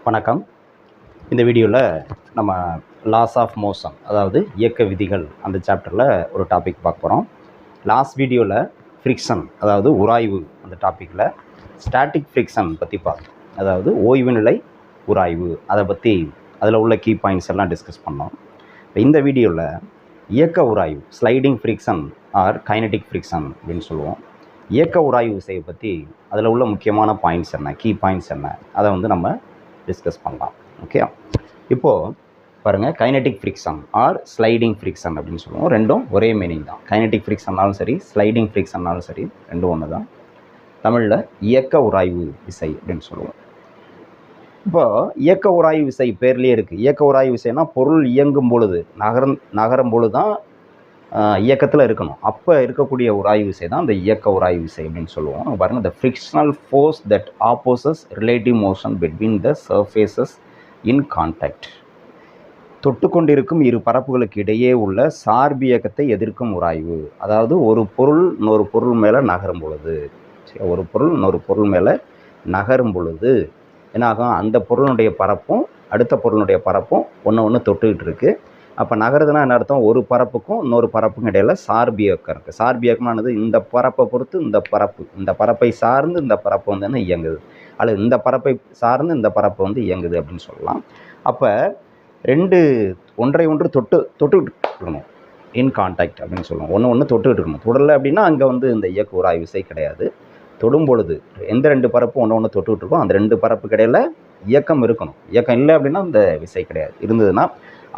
வணக்கம். இந்த வீடியோவில் நம்ம லாஸ் ஆஃப் மோஷன், அதாவது இயக்க விதிகள், அந்த சாப்டரில் ஒரு டாபிக் பார்க்க போகிறோம். லாஸ்ட் வீடியோவில் ஃப்ரிக்ஷன், அதாவது உராய்வு, அந்த டாப்பிக்கில் ஸ்டாட்டிக் ஃப்ரிக்ஷன் பற்றி பார்த்தோம். அதாவது ஓய்வு நிலை உராய்வு, அதை பற்றி அதில் உள்ள கீ பாயிண்ட்ஸ் எல்லாம் டிஸ்கஸ் பண்ணோம். இந்த வீடியோவில் இயக்க உராய்வு, sliding friction or kinetic friction அப்படின்னு சொல்லுவோம். இயக்க உராய்வு விசையை பற்றி அதில் உள்ள முக்கியமான பாயிண்ட்ஸ் என்ன, கீ பாயிண்ட்ஸ் என்ன, அதை நம்ம டிஸ்கஸ் பண்ணலாம். ஓகே, இப்போது பாருங்கள், kinetic friction or sliding friction அப்படின்னு சொல்லுவோம். ரெண்டும் ஒரே மீனிங் தான். கைனடிக் ஃப்ரிக்ஷன்னாலும் சரி, ஸ்லைடிங் ஃப்ரிக்ஷன்னாலும் சரி, ரெண்டும் ஒன்று தான். தமிழில் இயக்க உராய்வு விசை அப்படின்னு சொல்லுவோம். இப்போது இயக்க உராய்வு விசை பேர்லேயே இருக்குது. இயக்க உராய்வு விசைனா பொருள் இயங்கும் பொழுது, நகரும் பொழுது தான் இயக்கத்தில் இருக்கணும். அப்போ இருக்கக்கூடிய உராய்வு விசை தான் அந்த இயக்க உராய்வு விசை அப்படின்னு சொல்லுவோம். பாருங்கள், the frictional force that opposes relative motion between the surfaces in contact. தொட்டு கொண்டிருக்கும் இரு பரப்புகளுக்கு இடையே உள்ள சார்பு இயக்கத்தை எதிர்க்கும் உராய்வு. அதாவது ஒரு பொருள் இன்னொரு பொருள் மேலே நகரும் பொழுது, ஒரு பொருள் இன்னொரு பொருள் மேலே நகரும் பொழுது என்னாகும், அந்த பொருளுடைய பரப்பும் அடுத்த பொருளுடைய பரப்பும் ஒன்று தொட்டுக்கிட்டு இருக்குது. அப்போ நகருதுன்னா என்ன அர்த்தம், ஒரு பரப்புக்கும் இன்னொரு பரப்புக்கும் இடையில் சார்பு இயக்கம் இருக்குது. சார்பு இயக்கமானது இந்த பரப்பை பொறுத்து இந்த பரப்பை சார்ந்து இந்த பரப்பு என்ன இயங்குது, அல்லது இந்த பரப்பை சார்ந்து இந்த பரப்பு இயங்குது அப்படின்னு சொல்லலாம். அப்போ ஒன்றை ஒன்று தொட்டுக்கிட்டு இருக்கணும், இன் கான்டாக்ட் அப்படின்னு சொல்லுவோம். ஒன்று தொட்டுக்கிட்டு இருக்கணும். தொடரலை அப்படின்னா அங்கே இந்த இயக்க உராய்வு விசை கிடையாது. தொடும் பொழுது எந்த ரெண்டு பரப்பும் ஒன்று தொட்டுக்கிட்டு இருக்கோம், அந்த ரெண்டு பரப்புக்கு இடையில் இயக்கம் இருக்கணும். இயக்கம் இல்லை அப்படின்னா அந்த விசை கிடையாது. இருந்ததுன்னா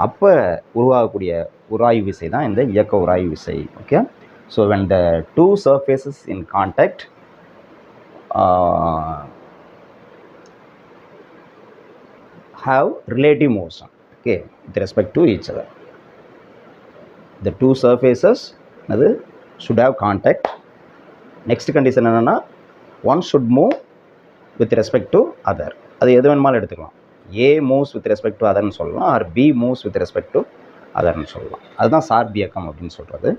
அப்போ உருவாகக்கூடிய உராய்வு விசை தான் இந்த இயக்க உராய்வு விசை. Okay, so when the two surfaces in contact have relative motion, okay, with respect to each other. The two surfaces அது should have contact. Next condition என்னன்னா, one should move with respect to other. அது எது வேணுமாலும் எடுத்துக்கலாம். A moves with respect to otherன்னு சொல்லலாம், or B moves with respect to otherன்னு சொல்லலாம். அதுதான் சார்பு இயக்கம் அப்படின்னு சொல்கிறது.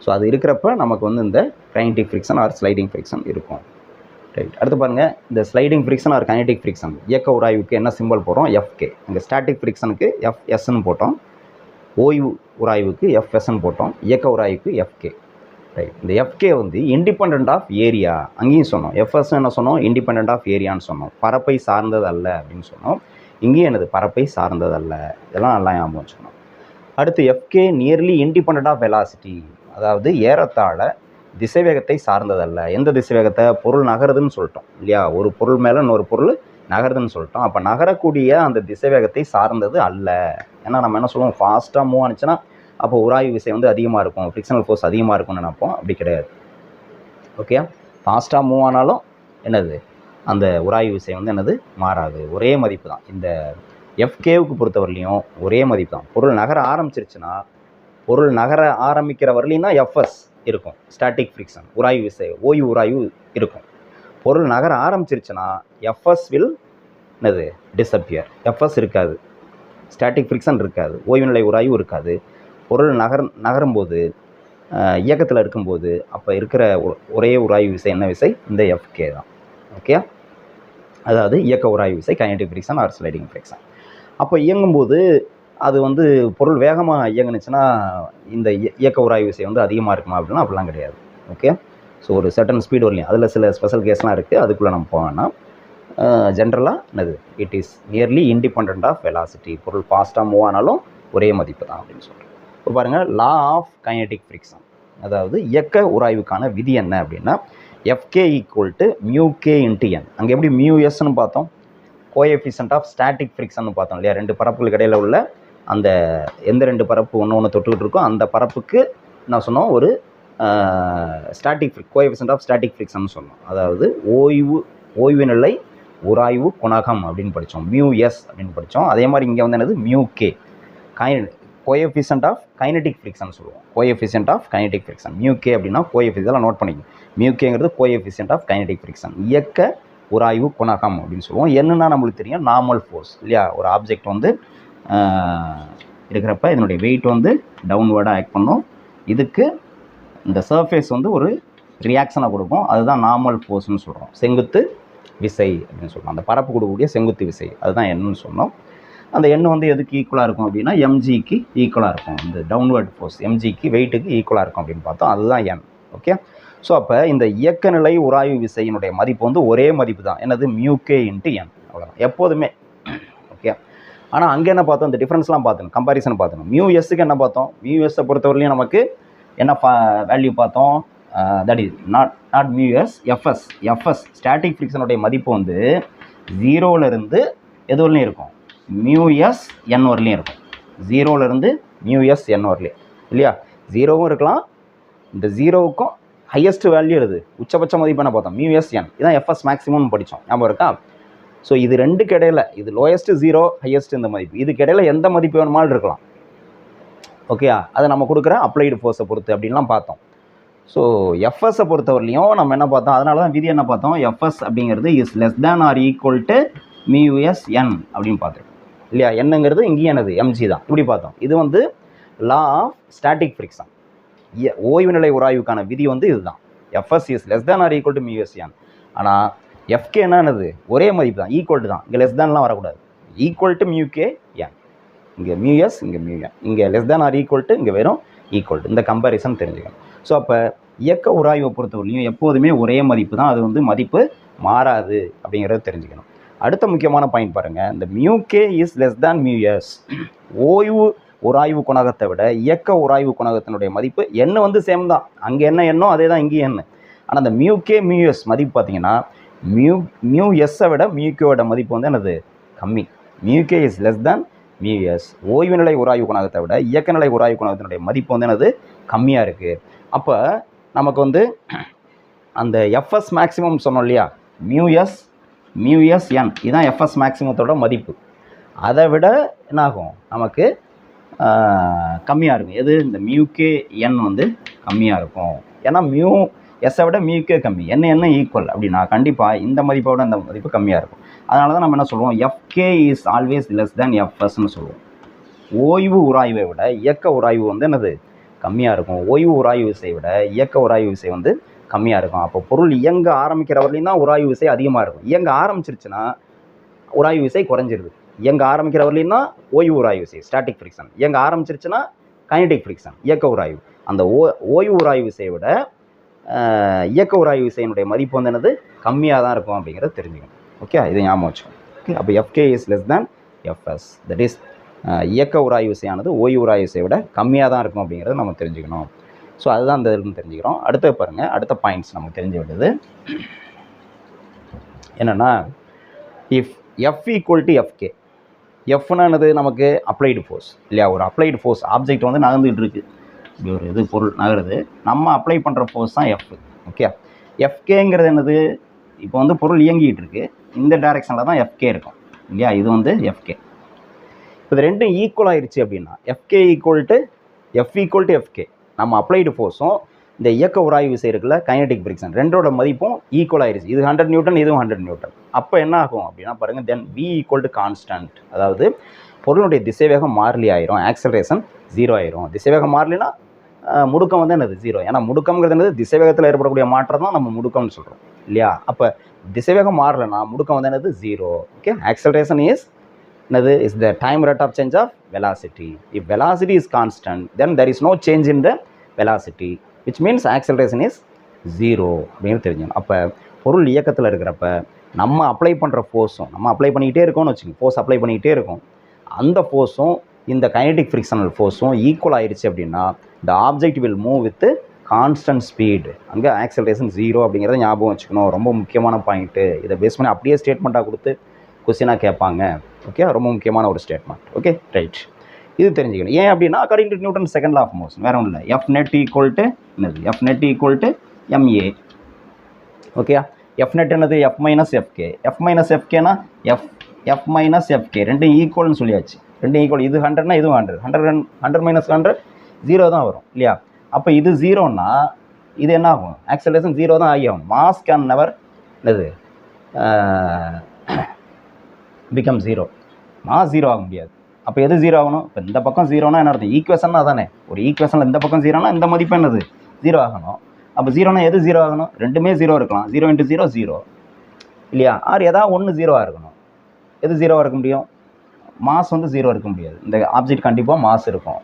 ஸோ அது இருக்கிறப்ப நமக்கு இந்த kinetic friction or sliding friction இருக்கும். ரைட், அடுத்து பாருங்கள், இந்த sliding friction or kinetic friction இயக்க உராய்வுக்கு என்ன சிம்பிள் போடுறோம், FK. இங்கே ஸ்டாட்டிக் ஃப்ரிக்ஷனுக்கு FSன்னு போட்டோம், ஓய்வு உராய்வுக்கு FSன்னு போட்டோம், இயக்க உராய்வுக்கு FK. ரைட், இந்த FK இண்டிபெண்ட் ஆஃப் ஏரியா. அங்கேயும் சொன்னோம், FS என்ன சொன்னோம், இண்டிபெண்ட் ஆஃப் ஏரியான்னு சொன்னோம், பரப்பை சார்ந்தது அல்ல அப்படின்னு சொன்னோம். இங்கேயும் எனது பரப்பை சார்ந்ததல்ல. இதெல்லாம் நல்லா ஞாபகம் வச்சுக்கணும். அடுத்து FK nearly independent of velocity, அதாவது ஏறத்தாழ திசைவேகத்தை சார்ந்ததல்ல. எந்த திசைவேகத்தை, பொருள் நகருதுன்னு சொல்லிட்டோம் இல்லையா, ஒரு பொருள் மேலே இன்னொரு பொருள் நகருதுன்னு சொல்லிட்டோம். அப்போ நகரக்கூடிய அந்த திசைவேகத்தை சார்ந்தது அல்ல. ஏன்னா நம்ம என்ன சொல்லுவோம், ஃபாஸ்ட்டாக மூவ் ஆனிச்சுன்னா அப்போ உராய்வு விசை அதிகமாக இருக்கும், ஃப்ரிக்ஷனல் ஃபோர்ஸ் அதிகமாக இருக்கும்னு நினைப்போம். அப்படி கிடையாது. ஓகே, ஃபாஸ்ட்டாக மூவ் ஆனாலும் என்னது, அந்த உராய்வு விசை என்னது மாறாது, ஒரே மதிப்பு தான். இந்த FKவுக்கு பொறுத்தவரையிலையும் ஒரே மதிப்பு தான். பொருள் நகர ஆரம்பிச்சிருச்சுன்னா, பொருள் நகர ஆரம்பிக்கிற வரலைன்னா FS இருக்கும், ஸ்டாட்டிக் ஃப்ரிக்ஷன் உராய்வு விசை, ஓய்வு உராய்வு இருக்கும். பொருள் நகர ஆரம்பிச்சிருச்சுன்னா FS வில் என்னது டிஸப்பியர், FS இருக்காது, ஸ்டாட்டிக் ஃப்ரிக்ஷன் இருக்காது, ஓய்வு நிலை உராய்வு இருக்காது. பொருள் நகரும்போது, இயக்கத்தில் இருக்கும்போது அப்போ இருக்கிற ஒரே உராய்வு விசை என்ன விசை, இந்த FK தான். ஓகே, அதாவது இயக்க உராய்வு விசை, kinetic friction or sliding friction. அப்போ இயங்கும்போது அது பொருள் வேகமாக இயங்குனுச்சுன்னா இந்த இயக்க உராய்வு விசை அதிகமாக இருக்குமா அப்படின்னா அப்படிலாம் கிடையாது. ஓகே, ஸோ ஒரு சர்டன் ஸ்பீடு வரலையும், அதில் சில ஸ்பெஷல் கேஸ்லாம் இருக்குது, அதுக்குள்ளே நம்ம போவேன்னா ஜென்ரலாக என்னது, it is nearly independent of velocity. பொருள் ஃபாஸ்ட்டாக மூவ் ஆனாலும் ஒரே மதிப்பு தான் அப்படின்னு சொல்கிறோம். இப்போ பாருங்கள், லா ஆஃப் கைனடிக் ஃப்ரிக்ஷன், அதாவது இயக்க உராய்வுக்கான விதி என்ன அப்படின்னா, FK = μK × N. அங்கே எப்படி μSன்னு பார்த்தோம், கோஎஃபிஷியன்ட் ஆஃப் ஸ்டாட்டிக் ஃப்ரிக்ஷன் பார்த்தோம் இல்லையா. ரெண்டு பரப்புகளுக்கு இடையில் உள்ள அந்த எந்த ரெண்டு பரப்பு ஒன்று தொட்டுக்கிட்டு இருக்கோ அந்த பரப்புக்கு நான் சொன்னோம் ஒரு கோஎஃபிஷியன்ட் ஆஃப் ஸ்டாட்டிக் ஃப்ரிக்ஷன் சொன்னோம். அதாவது ஓய்வு நிலை உராய்வு குணகம் அப்படின்னு படித்தோம், μS அப்படின்னு படித்தோம். அதே மாதிரி இங்கே என்னது μK, coefficient of kinetic friction சொல்லுவோம். Coefficient of kinetic friction μK அப்படின்னா கோஎஃபிஷியன்ட் நோட் பண்ணிக்கணும். μKங்கிறது கோஎஃபிஷியன்ட் ஆஃப் கைனடிக் ஃப்ரிக்ஷன், இயக்க உராய்வு குணகம் அப்படின்னு சொல்லுவோம். என்னன்னா நம்மளுக்கு தெரியும், நார்மல் ஃபோர்ஸ் இல்லையா. ஒரு ஆப்ஜெக்ட் இருக்கிறப்ப இதனுடைய வெயிட் டவுன்வேர்டாக ஆக்ட் பண்ணும். இதுக்கு இந்த சர்ஃபேஸ் ஒரு ரியாக்ஷனை கொடுக்கும், அதுதான் நார்மல் ஃபோர்ஸ்னு சொல்கிறோம். செங்குத்து விசை அப்படின்னு சொல்லலாம். அந்த பரப்பு கொடுக்கக்கூடிய செங்குத்து விசை அதுதான் எண்ணுன்னு சொன்னோம். அந்த எண் வந்து எதுக்கு ஈக்குவலாக இருக்கும் அப்படின்னா எம்ஜிக்கு ஈக்குவலாக இருக்கும். இந்த டவுன்வர்ட் ஃபோர்ஸ் எம்ஜிக்கு வெயிட்டுக்கு ஈக்குவலாக இருக்கும் அப்படின்னு பார்த்தோம். அதுதான் எண். ஓகே. ஸோ அப்போ இந்த இயக்கநிலை உராய்வு விசையினுடைய மதிப்பு வந்து ஒரே மதிப்பு தான். என்னது மியூகே இன்ட்டு என், அவ்வளோதான் எப்போதுமே. ஓகே. ஆனால் அங்கே என்ன பார்த்தோம், இந்த டிஃப்ரென்ஸ்லாம் பார்த்தோம், கம்பாரிசன் பார்த்தோம். மியூஎஸ்க்கு என்ன பார்த்தோம், மியூஎஸ்ஸை பொறுத்தவரையிலையும் நமக்கு என்ன வேல்யூ பார்த்தோம், that is not mu S, F S static ஃப்ரிக்ஷனுடைய மதிப்பு வந்து 0லேருந்து எது வரலையும் இருக்கும், மியூஎஸ் என் வரலையும் இருக்கும். 0லேருந்து மியூஎஸ் என் வரலையும் இல்லையா. 0வும் இருக்கலாம், இந்த 0வுக்கும் ஹையஸ்ட் வேல்யூ எது, உச்சபட்ச மதிப்பு என்ன பார்த்தோம், மியூஎஸ் என். இதான் எஃப்எஸ் மேக்ஸிமம்னு படித்தோம், ஞாபகம் இருக்கா. ஸோ இது ரெண்டுக்கு இடையில, இது லோயஸ்ட் 0, ஹையஸ்ட் இந்த மதிப்பு, இதுக்கு இடையில எந்த மதிப்பு வேணுமாலும் இருக்கலாம். ஓகே, அதை நம்ம கொடுக்குற அப்ளைடு ஃபோர்ஸை பொறுத்து அப்படின்லாம் பார்த்தோம். ஸோ எஃப்எஸ்ஸை பொறுத்தவரையிலையும் நம்ம என்ன பார்த்தோம், அதனால தான் விதி என்ன பார்த்தோம், எஃப்எஸ் அப்படிங்கிறது is less than or equal to mu S N அப்படின்னு பார்த்துருக்கோம் இல்லையா. என்னங்கிறது இங்கேயும் என்னது, எம்ஜி தான், இப்படி பார்த்தோம். இது வந்து லா ஆஃப் ஸ்டாட்டிக் ஃப்ரிக்ஷன், ஓய்வு நிலை உராய்வுக்கான விதி வந்து இதுதான், F S is less than or equal to mu S N. ஆனால் எஃப்கே என்னது, ஒரே மதிப்பு தான், ஈக்குவல் டு தான். இங்கே லெஸ் தேன்லாம் வரக்கூடாது, ஈக்குவல் டு மியூகே என். இங்கே மியூஎஸ், இங்கே மியூஎன், இங்கே less than or equal to, இங்கே வெறும் ஈக்குவல் டு. இந்த கம்பேரிசன் தெரிஞ்சுக்கணும். ஸோ அப்போ இயக்க உராய்வை பொறுத்தவரையிலையும் எப்போதுமே ஒரே மதிப்பு தான், அது வந்து மதிப்பு மாறாது அப்படிங்கிறத தெரிஞ்சுக்கணும். அடுத்த முக்கியமான பாயிண்ட் பாருங்கள், இந்த மியூகே இஸ் லெஸ் தேன் மியூஎஸ். ஓய்வு உராய்வு குணகத்தை விட இயக்க உராய்வு குணகத்தினுடைய மதிப்பு எண்ணு வந்து சேம் தான், அங்கே என்ன எண்ணோ அதே தான் இங்கேயும் எண்ணு. ஆனால் அந்த மியூகே மியூஎஸ் மதிப்பு பார்த்தீங்கன்னா மியூஎஸ்ஸை விட மியூகேவோட மதிப்பு வந்து என்னது, கம்மி. மியூகே இஸ் லெஸ் தேன் மியூஎஸ். ஓய்வு நிலை உராய்வு குணகத்தை விட இயக்க நிலை உராய்வு குணகத்தினுடைய மதிப்பு வந்து என்னது, கம்மியாக இருக்குது. அப்போ நமக்கு வந்து அந்த எஃப்எஸ் மேக்ஸிமம் சொன்னோம் இல்லையா, மியூஎஸ் என், இதுதான் எஃப்எஸ் மேக்ஸிமத்தோட மதிப்பு. அதை விட என்னாகும், நமக்கு கம்மியாக இருக்கும். எது, இந்த மியூகே என் வந்து கம்மியாக இருக்கும். ஏன்னா மியூ எஸ்ஸை விட மியூகே கம்மி, என்ன ஈக்குவல் அப்படின்னா கண்டிப்பாக இந்த மதிப்போட இந்த மதிப்பு கம்மியாக இருக்கும். அதனால தான் நம்ம என்ன சொல்லுவோம், F K is always less than எஃப்எஸ்ன்னு சொல்லுவோம். ஓய்வு உராய்வை விட இயக்க உராய்வு வந்து என்னது, கம்மியாக இருக்கும். ஓய்வு உராய்வு விசை விட இயக்க உராய்வு விசை வந்து கம்மியாக இருக்கும். அப்போ பொருள் இயங்க ஆரம்பிக்கிற வரலையும் தான் உராய்வு விசை அதிகமாக இருக்கும். இயங்க ஆரம்பிச்சிருச்சுன்னா உராய்வு விசை குறைஞ்சிருது. இயங்க ஆரம்பிக்கிற வரலையும் தான் ஓய்வு உராய்வு விசை ஸ்டாட்டிக் ஃப்ரிக்ஷன், இயங்க ஆரம்பிச்சிருச்சுன்னா கைனடிக் ஃப்ரிக்ஷன் இயக்க உராய்வு. அந்த ஓய்வு உராய்வு விசையை விட இயக்க உராய்வு விசையினுடைய மதிப்பு வந்து என்னது, கம்மியாக தான் இருக்கும் அப்படிங்கிறத தெரிஞ்சுக்கணும். ஓகே, இதை ஞாபகம் வச்சுக்கணும். ஓகே, அப்போ FK is less than FS, that is இயக்க உராய்வு விசையானது ஓய்வு உராய்வு விசையை விட கம்மியாக தான் இருக்கும் அப்படிங்கிறத நம்ம தெரிஞ்சுக்கணும். ஸோ அதுதான் அந்த இதுன்னு தெரிஞ்சுக்கிறோம். அடுத்து பாருங்கள், அடுத்த பாயிண்ட்ஸ் நமக்கு தெரிஞ்சு விடுது என்னென்னா, if F equal to F K, எஃப்னா என்னது, நமக்கு அப்ளைடு ஃபோர்ஸ் இல்லையா. ஒரு அப்ளைடு ஃபோர்ஸ், ஆப்ஜெக்ட் வந்து நகர்ந்துகிட்டு இருக்குது, இப்படி ஒரு இது பொருள் நகருது, நம்ம அப்ளை பண்ணுற ஃபோர்ஸ் தான் எஃப். ஓகே, எஃப்கேங்கிறது என்னது, இப்போ வந்து பொருள் இயங்கிட்டு இருக்கு, இந்த டைரெக்ஷனில் தான் எஃப்கே இருக்கும் இல்லையா. இது வந்து எஃப்கே. இப்போ இது ரெண்டும் ஈக்குவல் ஆயிடுச்சு அப்படின்னா எஃப்கே ஈக்குவல் டு எஃப்கே, நம்ம அப்ளைடு ஃபோர்ஸும் இந்த இயக்க உராய்வு விசை இருக்குல்ல, கைனடிக் ஃப்ரிக்ஷன், ரெண்டோட மதிப்பும் ஈக்குவல் ஆயிடுச்சு. இது 100 நியூட்டன், இதுவும் 100 நியூட்டன். அப்போ என்ன ஆகும் அப்படின்னா பாருங்கள், தென் V ஈக்குவல் டு கான்ஸ்டன்ட், அதாவது பொருளுடைய திசைவேகம் மாறிலி ஆயிரும், ஆக்சலரேஷன் 0 ஆயிரும். திசைவேகம் மாறலினா முடுக்கம் வந்து என்னது, 0. ஏன்னா முடுக்கம்ங்கிறது என்னது, திசைவேகத்தில் ஏற்படக்கூடிய மாற்றம் தான் நம்ம முடுக்கம்னு சொல்கிறோம் இல்லையா. அப்போ திசைவேகம் மாறலைன்னா முடுக்கம் வந்து என்னது, 0. ஓகே, ஆக்சலரேஷன் இஸ் என்னது, is the time rate of change of velocity. If velocity is constant then there is no change in the velocity, which means acceleration is 0 அப்படின்னு தெரிஞ்சுக்கணும். அப்போ பொருள் இயக்கத்தில் இருக்கிறப்ப நம்ம அப்ளை பண்ணுற ஃபோர்ஸும், நம்ம அப்ளை பண்ணிக்கிட்டே இருக்கோம்னு வச்சுக்கோங்க, ஃபோர்ஸ் அப்ளை பண்ணிக்கிட்டே இருக்கும், அந்த ஃபோர்ஸும் இந்த கைனடிக் ஃப்ரிக்ஷனல் ஃபோர்ஸும் ஈக்குவல் ஆயிடுச்சு அப்படின்னா the object will move with constant speed. அங்கே ஆக்சலரேஷன் 0 அப்படிங்கிறத ஞாபகம் வச்சுக்கணும். ரொம்ப முக்கியமான பாயிண்ட்டு. இதை பேஸ் பண்ணி அப்படியே ஸ்டேட்மெண்ட்டாக கொடுத்து கொஸ்டினாக கேட்பாங்க. ஓகே, ரொம்ப முக்கியமான ஒரு ஸ்டேட்மெண்ட். ஓகே, ரைட், இது தெரிஞ்சுக்கணும். ஏன் அப்படின்னா according to Newton second law of motion, வேறு ஒன்றும் இல்லை. எஃப் நெட் ஈக்குவல் டு என்னது, F net equal to M A. Okay, F net என்னது, F minus F K. F minus எஃப்கேனா எஃப் மைனஸ் எஃப்கே, ரெண்டும் ஈக்குவல்னு சொல்லியாச்சு. ரெண்டும் ஈக்குவல், இது 100னா இதுவும் 100 மைனஸ் 100 0 தான் வரும் இல்லையா. அப்போ இது 0ன்னா இது என்ன ஆகும், ஆக்சலரேஷன் 0 தான் ஆகும். மாஸ் கேன் நெவர் என்னது பிகம் 0, மாஸ் 0 ஆக முடியாது. அப்போ எது 0 ஆகணும், இப்போ இந்த பக்கம் 0னா என்ன அர்த்தம், ஈக்குவேஷன்னா தானே, ஒரு ஈக்குவேஷனில் இந்த பக்கம் 0னா இந்த மதிப்பு என்னது 0 ஆகணும். அப்போ 0னா எது 0 ஆகணும், ரெண்டுமே 0 இருக்கலாம். 0 × 0 0, இல்லையா? ஆர் ஏதாவது ஒன்று ஜீரோவாக இருக்கணும். எது ஜீரோவாக இருக்க முடியும்? மாஸ் வந்து ஜீரோ இருக்க முடியாது. இந்த ஆப்ஜெக்ட் கண்டிப்பாக மாஸ் இருக்கும்.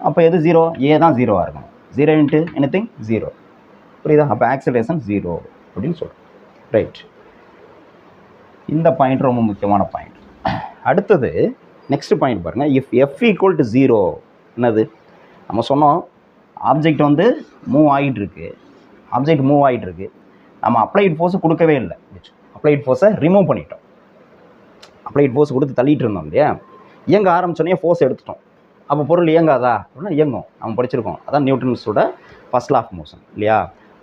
அப்போ எது ஜீரோ? ஏ தான் ஜீரோவாக இருக்கணும். 0 இன்ட்டு எனிதிங் 0. புரியுதா? அப்போ ஆக்சிலரேஷன் 0 அப்படின்னு சொல்கிறோம். ரைட். இந்த பாயிண்ட் ரொம்ப முக்கியமான பாயிண்ட். அடுத்தது நெக்ஸ்ட் பாயிண்ட் பாருங்கள். இஃப் எஃப் ஈக்குவல் டு 0 என்னது? நம்ம சொன்னோம் ஆப்ஜெக்ட் வந்து மூவ் ஆகிட்டுருக்கு. ஆப்ஜெக்ட் மூவ் ஆகிட்டுருக்கு. நம்ம அப்ளைட் ஃபோர்ஸை கொடுக்கவே இல்லை. அப்ளைட் ஃபோர்ஸை ரிமூவ் பண்ணிட்டோம். அப்ளைட் ஃபோர்ஸ் கொடுத்து தள்ளிட்டு இருந்தோம் இல்லையா? இயங்க ஆரம்பிச்சோன்னே ஃபோர்ஸ் எடுத்துட்டோம். அப்போ பொருள் இயங்காதா அப்படின்னா இயங்கும். நம்ம படிச்சிருக்கோம். அதான் நியூட்டன்ஸோட ஃபர்ஸ்ட் லா ஆஃப் மோஷன் இல்லையா?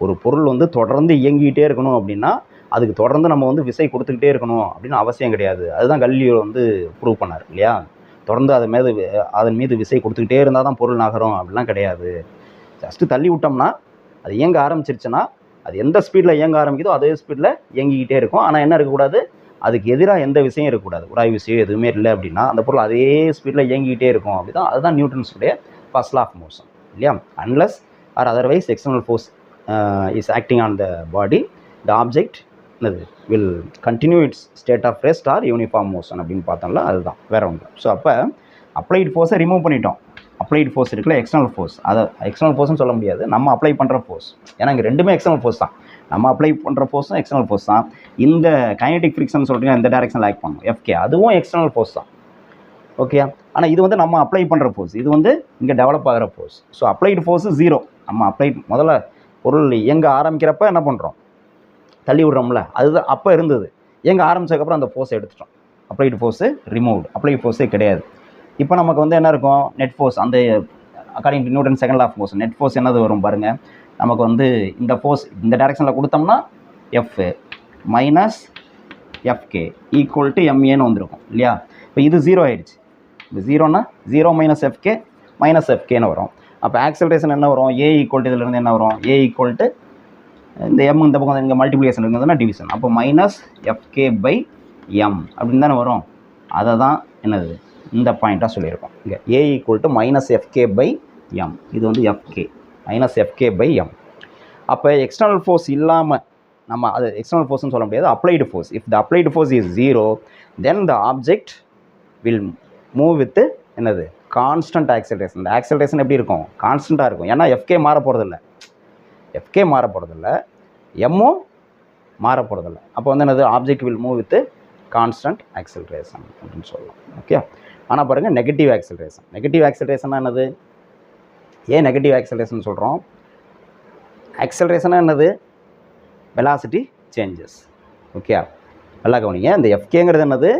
ஒரு பொருள் வந்து தொடர்ந்து இயங்கிக்கிட்டே இருக்கணும் அப்படின்னா அதுக்கு தொடர்ந்து நம்ம வந்து விசை கொடுத்துக்கிட்டே இருக்கணும் அப்படின்னு அவசியம் கிடையாது. அதுதான் கலிலியோ வந்து ப்ரூவ் பண்ணார் இல்லையா? தொடர்ந்து அதன் மீது விசை கொடுத்துக்கிட்டே இருந்தால் தான் பொருள் நகரும் அப்படிலாம் கிடையாது. ஜஸ்ட்டு தள்ளி விட்டோம்னா அது இயங்க ஆரம்பிச்சிருச்சுன்னா அது எந்த ஸ்பீடில் இயங்க ஆரம்பிக்குதோ அதே ஸ்பீடில் இயங்கிக்கிட்டே இருக்கும். ஆனால் என்ன இருக்கக்கூடாது? அதுக்கு எதிராக எந்த விஷயம் இருக்கக்கூடாது. உராய்வு விஷயம் எதுவுமே இல்லை அப்படின்னா அந்த பொருள் அதே ஸ்பீடில் இயங்கிக்கிட்டே இருக்கும். அப்படிதான் அதுதான் நியூட்டன்ஸுடைய ஃபர்ஸ்ட் லா ஆஃப் மோஷன் இல்லையா? Unless or otherwise external force is acting on the body, the object என்னது will continue its state of rest or uniform motion அப்படின்னு பார்த்தோம்ல, அதுதான் வேற ஒன்று. ஸோ அப்போ அப்ளைட் ஃபோர்ஸை ரிமூவ் பண்ணிட்டோம். அப்ளைட் ஃபோர்ஸ் இருக்குல்ல, எக்ஸ்டர்னல் ஃபோர்ஸ். அதை எக்ஸ்டர்னல் ஃபோர்ஸ்னு சொல்ல முடியாது, நம்ம அப்ளை பண்ணுற ஃபோர்ஸ். ஏன்னா இங்கே ரெண்டுமே எக்ஸ்டர்னல் ஃபோர்ஸ் தான். நம்ம அப்ளை பண்ணுற ஃபோர்ஸும் எக்ஸ்டர்னல் ஃபோர்ஸ் தான். இந்த கைனடிக் ஃப்ரிக்ஷன் சொல்கிறீங்க இந்த டைரக்ஷனில் ஆக்ட் பண்ணும் எஃப்கே, அதுவும் எக்ஸ்டர்னல் ஃபோர்ஸ் தான். ஓகே. ஆனால் இது வந்து நம்ம அப்ளை பண்ணுற ஃபோர்ஸ், இது வந்து இங்கே டெவலப் ஆகிற ஃபோர்ஸ். So applied force 0. நம்ம முதல்ல பொருள் இயங்க ஆரம்பிக்கிறப்ப என்ன பண்ணுறோம்? தள்ளி விடுறோம்ல, அதுதான் அப்போ இருந்தது. இயங்க ஆரம்பிச்சதுக்கப்புறம் அந்த ஃபோர்ஸை எடுத்துட்டோம். அப்ளைடு ஃபோர்ஸு ரிமூவ்டு, அப்ளைடு ஃபோர்ஸே கிடையாது. இப்போ நமக்கு வந்து என்ன இருக்கும்? Net force. அந்த according to Newton second law of motion net force என்னது வரும் பாருங்கள். நமக்கு வந்து இந்த ஃபோர்ஸ் இந்த டைரெக்ஷனில் கொடுத்தோம்னா F minus F K equal to எம்ஏன்னு வந்துருக்கும் இல்லையா? இப்போ இது 0 ஆயிடுச்சு. இப்போ 0னா 0 மைனஸ் எஃப்கே மைனஸ் எஃப்கேன்னு வரும். அப்போ ஆக்சலரேஷன் என்ன வரும்? ஏ ஈக்குவல் டு இதிலேருந்து என்ன வரும்? ஏ ஈக்குவல் டு இந்த எம் இந்த பக்கம் இங்கே மல்டிப்ளிகேஷன் இருந்ததுன்னா டிவிஷன். அப்போ மைனஸ் எஃப்கே பை எம் அப்படின்னு தானே வரும். அதை தான் என்னது இந்த பாயிண்ட்டாக சொல்லியிருக்கோம். இங்கே A equal to minus FK by M. இது வந்து F K minus FK by M. அப்போ எக்ஸ்டர்னல் ஃபோர்ஸ் இல்லாமல் நம்ம அது எக்ஸ்டர்னல் ஃபோர்ஸ்னு சொல்ல முடியாது, applied force. If the applied force is 0 then the object will move with என்னது கான்ஸ்டன்ட் ஆக்சலரேஷன். இந்த ஆக்சலரேஷன் எப்படி இருக்கும்? கான்ஸ்டண்ட்டாக இருக்கும். ஏன்னா எஃப்கே மாற போகிறதில்ல, எஃப்கே மாற போகிறதில்ல, எம்மும் மாற போகிறதில்ல. அப்போ வந்து என்னது object will move with constant acceleration அப்படின்னு சொல்லலாம். ஓகே. ஆனால் பாருங்கள் நெகட்டிவ் ஆக்சலரேஷன். நெகட்டிவ் ஆக்சலரேஷன்னா என்னது? ஏன் நெகட்டிவ் ஆக்சலரேஷன் சொல்கிறோம்? ஆக்சலரேஷனாக என்னது? Velocity changes. ஓகே, நல்லா கவனிங்க. இந்த எஃப்கேங்கிறது என்னது?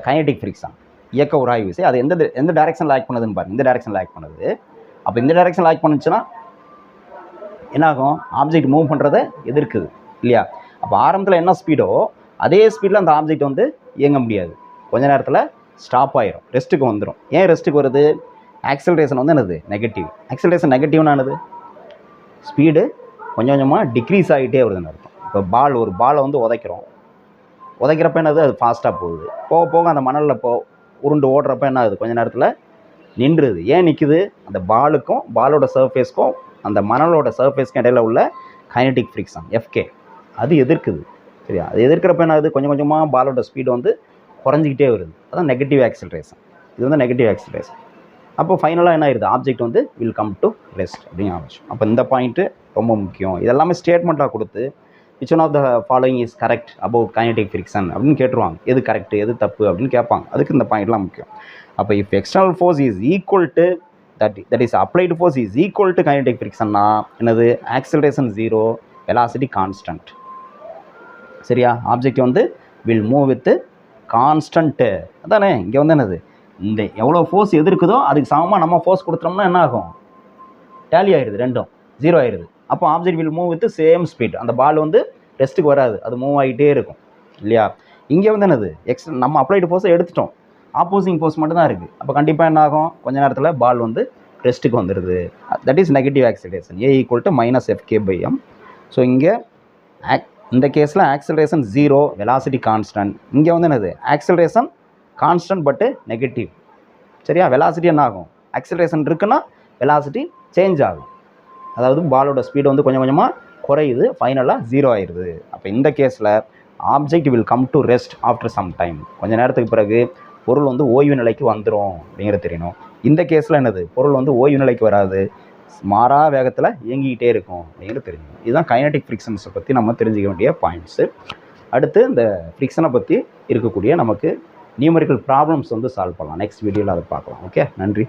கைனடிக் ஃப்ரிக்ஷன், இயக்க உராய்வு விசை. அது எந்த டைரெக்ஷனில் ஆக்ட் பண்ணுதுன்னு பாருங்கள். இந்த டைரெக்ஷனில் ஆக்ட் பண்ணுது. அப்போ இந்த டைரெக்ஷனில் ஆக்ட் பண்ணுச்சுன்னா என்னாகும்? ஆப்ஜெக்ட் மூவ் பண்ணுறதை எதிர்க்குது இல்லையா? அப்போ ஆரம்பத்தில் என்ன ஸ்பீடோ அதே ஸ்பீடில் அந்த ஆப்ஜெக்ட் வந்து இயங்க முடியாது. கொஞ்ச நேரத்தில் ஸ்டாப் ஆயிரும், ரெஸ்ட்டுக்கு வந்துடும். ஏன் ரெஸ்ட்டுக்கு வருது? ஆக்சலரேஷன் வந்து என்னது? நெகட்டிவ். ஆக்சலரேஷன் நெகட்டிவ்னா என்னது? ஸ்பீடு கொஞ்சம் கொஞ்சமாக டிக்ரீஸ் ஆகிட்டே வருதுன்னு அர்த்தம். இப்போ ஒரு பாலை வந்து உதைக்கிறப்ப என்னது? அது ஃபாஸ்ட்டாக போகுது. போக போக அந்த மணலில் உருண்டு ஓடுறப்ப என்ன ஆகுது? கொஞ்சம் நேரத்தில் நின்றுது. ஏன் நிற்குது? அந்த பாலுக்கும் பாலோட சர்ஃபேஸ்க்கும் அந்த மணலோட சர்ஃபேஸ்க்கும் இடையில உள்ள கைனடிக் ஃப்ரிக்ஷன் எஃப்கே அது எதிர்க்குது. சரியா? அது எதிர்க்கிறப்ப என்ன ஆகுது? கொஞ்சம் கொஞ்சமாக பாலோட ஸ்பீடு வந்து குறைஞ்சிக்கிட்டே வருது. அதான் நெகட்டிவ் ஆக்சலரேஷன். இது வந்து நெகட்டிவ் ஆக்சலரேஷன். அப்போ ஃபைனலாக என்ன ஆயிடுது? ஆப்ஜெக்ட் வந்து வில் கம் டு ரெஸ்ட் அப்படின்னு ஆரம்பிச்சோம். அப்போ இந்த பாயிண்ட்டு ரொம்ப முக்கியம். இதெல்லாமே ஸ்டேட்மெண்ட்டாக கொடுத்து which one of the following is correct about kinetic friction அப்படின்னு கேட்டுருவாங்க. எது கரெக்ட் எது தப்பு அப்படின்னு கேட்பாங்க. அதுக்கு இந்த பாயிண்ட்லாம் முக்கியம். அப்போ if external force is equal to that is applied force is equal to kinetic ஃப்ரிக்ஷன்னா என்னது? Acceleration 0, velocity constant. சரியா? ஆப்ஜெக்ட் வந்து வில் மூவ் வித் கான்ஸ்டன்ட்டு. அதானே இங்கே வந்து என்னது? இந்த எவ்வளோ ஃபோர்ஸ் எதிர்க்குதோ அதுக்கு சமமாக நம்ம ஃபோர்ஸ் கொடுத்துட்டோம்னா என்ன ஆகும்? டேலி ஆயிடுது, ரெண்டும் 0 ஆயிடுது. அப்போ object will move with same speed. அந்த பால் வந்து ரெஸ்ட்டுக்கு வராது, அது மூவ் ஆகிட்டே இருக்கும் இல்லையா? இங்கே வந்து என்னது? நம்ம அப்ளைடு ஃபோர்ஸை எடுத்துட்டோம், ஆப்போசிங் ஃபோர்ஸ் மட்டும் தான் இருக்குது. அப்போ கண்டிப்பாக என்ன ஆகும்? கொஞ்ச நேரத்தில் பால் வந்து ரெஸ்ட்டுக்கு வந்துடுது. That is negative acceleration. A equal to minus FK by m. So இங்கே இந்த கேஸில் ஆக்சலரேஷன் 0, வெலாசிட்டி கான்ஸ்டன்ட். இங்கே வந்து என்னது? ஆக்சலரேஷன் கான்ஸ்டன்ட் பட்டு நெகட்டிவ். சரியா? வெலாசிட்டி என்ன ஆகும்? ஆக்சலரேஷன் இருக்குன்னா வெலாசிட்டி சேஞ்ச் ஆகும். அதாவது பாலோட ஸ்பீடு வந்து கொஞ்சம் கொஞ்சமாக குறையுது, ஃபைனலாக 0 ஆயிடுது. அப்போ இந்த கேஸில் object will come to rest after some time. கொஞ்சம் நேரத்துக்கு பிறகு பொருள் வந்து ஓய்வு நிலைக்கு வந்துடும் அப்படிங்கிறது தெரியணும். இந்த கேஸில் என்னது, பொருள் வந்து ஓய்வு நிலைக்கு வராது, மாறா வேகத்தில் இயங்கிக்கிட்டே இருக்கும் அப்படிங்கிறது தெரியும். இதுதான் கைனடிக் ஃப்ரிக்ஷன்ஸை பற்றி நம்ம தெரிஞ்சிக்க வேண்டிய பாயிண்ட்ஸு. அடுத்து இந்த ஃப்ரிக்ஷனை பற்றி இருக்கக்கூடிய நமக்கு நியூமெரிக்கல் ப்ராப்ளம்ஸ் வந்து சால்வ் பண்ணலாம். நெக்ஸ்ட் வீடியோவில் அதை பார்க்கலாம். ஓகே, நன்றி.